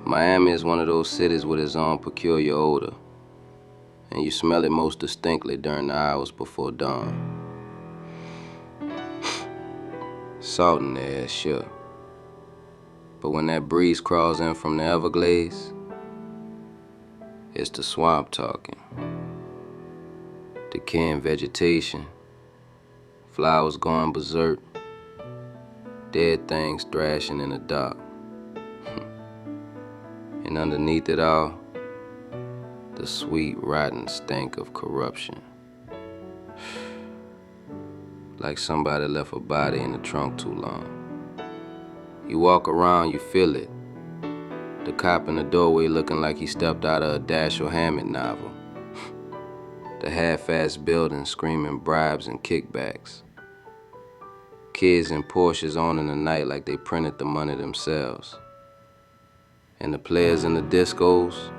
Miami is one of those cities with its own peculiar odor, and you smell it most distinctly during the hours before dawn. Salt in the air, sure. But when that breeze crawls in from the Everglades, it's the swamp talking. Decaying vegetation, flowers going berserk, dead things thrashing in the dark. And underneath it all, the sweet, rotten stink of corruption. Like somebody left a body in the trunk too long. You walk around, you feel it. The cop in the doorway looking like he stepped out of a Dashiell Hammett novel. The half-assed building screaming bribes and kickbacks. Kids in Porsches on in the night like they printed the money themselves. And the players in the discos,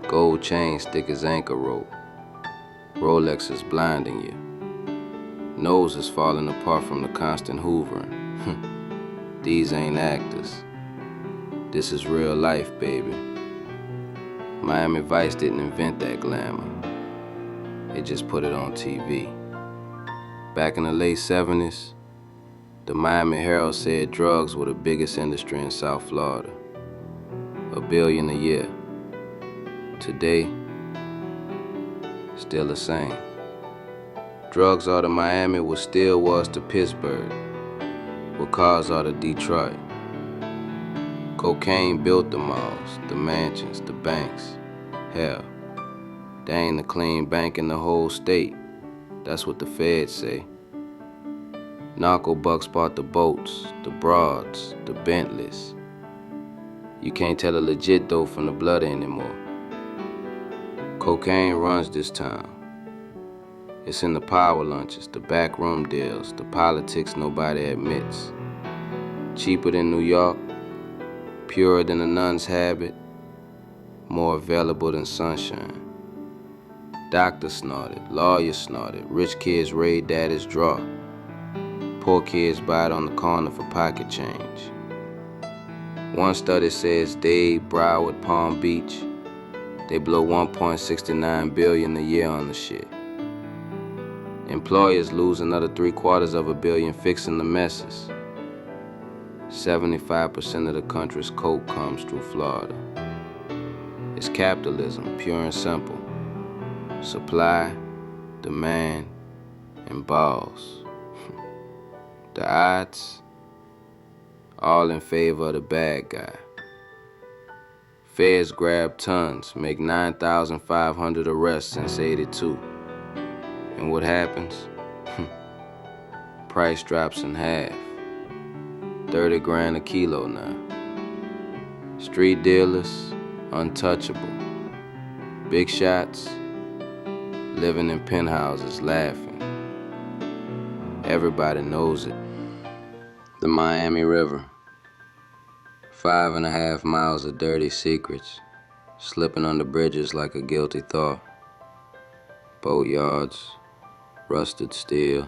gold chains thick as anchor rope. Rolexes blinding you. Noses falling apart from the constant hoovering. These ain't actors. This is real life, baby. Miami Vice didn't invent that glamour. It just put it on TV. Back in the late 70s, the Miami Herald said drugs were the biggest industry in South Florida. $1 billion a year. Today, still the same. Drugs are to Miami what steel was to Pittsburgh, what cars are to Detroit. Cocaine built the malls, the mansions, the banks. Hell, there ain't a clean bank in the whole state. That's what the feds say. Narco bucks bought the boats, the broads, the Bentleys. You can't tell a legit dope from the blood anymore. Cocaine runs this town. It's in the power lunches, the backroom deals, the politics nobody admits. Cheaper than New York, purer than a nun's habit, more available than sunshine. Doctors snorted, lawyers snorted, rich kids raid daddy's drawer. Poor kids buy it on the corner for pocket change. One study says Dade, Broward, Palm Beach, they blow $1.69 billion a year on the shit. Employers lose another $750 million fixing the messes. 75% of the country's coke comes through Florida. It's capitalism, pure and simple. Supply, demand, and balls. The odds, all in favor of the bad guy. Feds grab tons, make 9,500 arrests since '82. And what happens? Price drops in half. 30 grand a kilo now. Street dealers, untouchable. Big shots, living in penthouses laughing. Everybody knows it. The Miami River. 5.5 miles of dirty secrets, slipping under bridges like a guilty thought. Boatyards, rusted steel,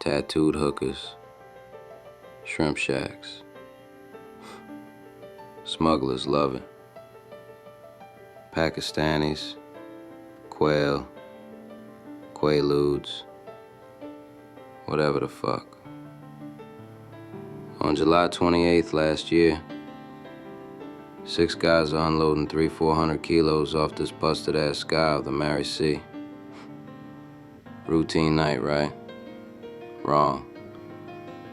tattooed hookers, shrimp shacks. Smugglers love it. Pakistanis, quail, quaaludes, whatever the fuck. On July 28th last year, 6 guys are unloading 300-400 kilos off this busted-ass sky of the Mary Sea. Routine night, right? Wrong.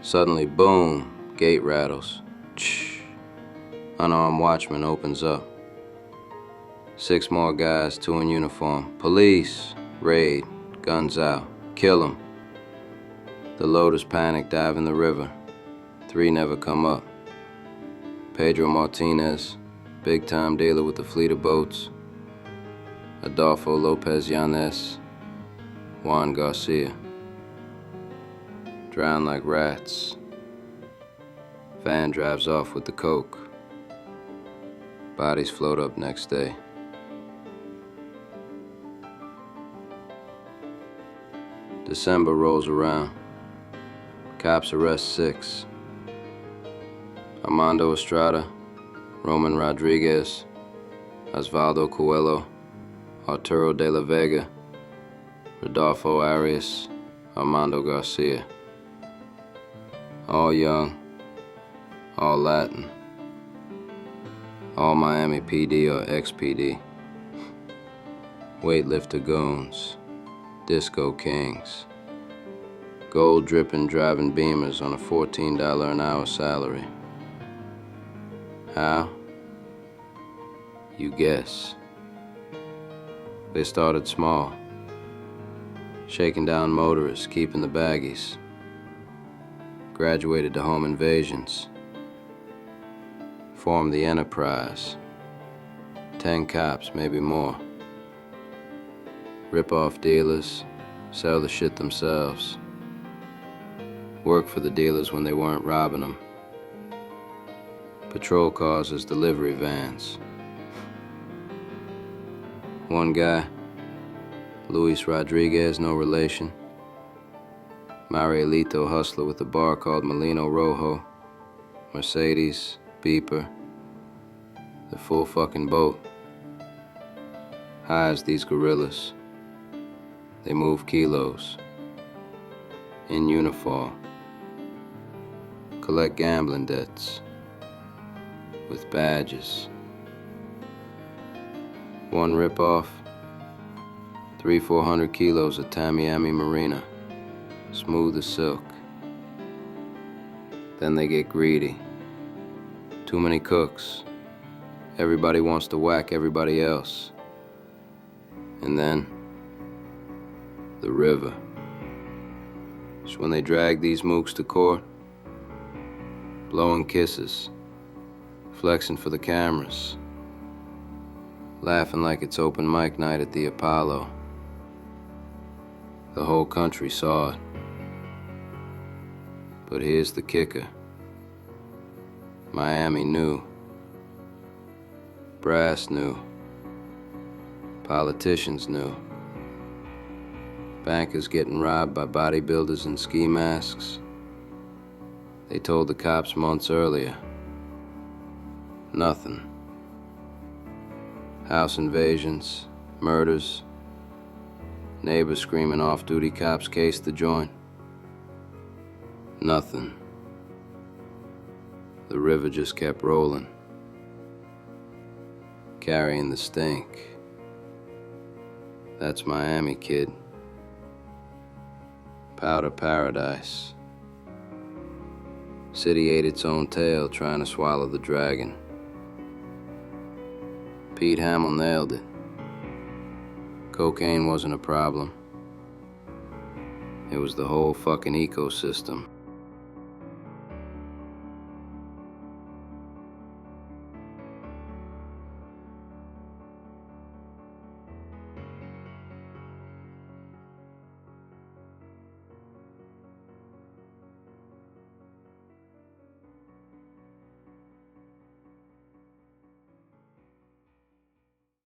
Suddenly, boom, gate rattles. Shh. Unarmed watchman opens up. 6 more guys, 2 in uniform. Police, raid, guns out, kill 'em. The loaders panic, dive in the river. 3 never come up. Pedro Martinez, big-time dealer with the fleet of boats. Adolfo Lopez Yanes, Juan Garcia. Drown like rats. Van drives off with the coke. Bodies float up next day. December rolls around. Cops arrest 6. Armando Estrada, Roman Rodriguez, Osvaldo Coelho, Arturo de la Vega, Rodolfo Arias, Armando Garcia. All young, all Latin, all Miami PD or ex-PD. Weightlifter goons, disco kings, gold drippin' driving beamers on a $14 an hour salary. How? You guess. They started small, shaking down motorists, keeping the baggies. Graduated to home invasions. Formed the enterprise. 10 cops, maybe more. Rip off dealers, sell the shit themselves. Work for the dealers when they weren't robbing them. Patrol cars as delivery vans. One guy, Luis Rodriguez, no relation. Marielito hustler with a bar called Molino Rojo. Mercedes, beeper. The full fucking boat. High as these gorillas. They move kilos. In uniform. Collect gambling debts. With badges. One ripoff. 300-400 kilos of Tamiami Marina. Smooth as silk. Then they get greedy. Too many cooks. Everybody wants to whack everybody else. And then, the river. It's when they drag these mooks to court, blowing kisses, flexing for the cameras, laughing like it's open mic night at the Apollo. The whole country saw it. But here's the kicker. Miami knew. Brass knew. Politicians knew. Bankers getting robbed by bodybuilders in ski masks. They told the cops months earlier. Nothing. House invasions, murders, neighbors screaming off-duty cops cased the joint. Nothing. The river just kept rolling, carrying the stink. That's Miami, kid. Powder paradise. City ate its own tail trying to swallow the dragon. Pete Hamill nailed it. Cocaine wasn't a problem. It was the whole fucking ecosystem.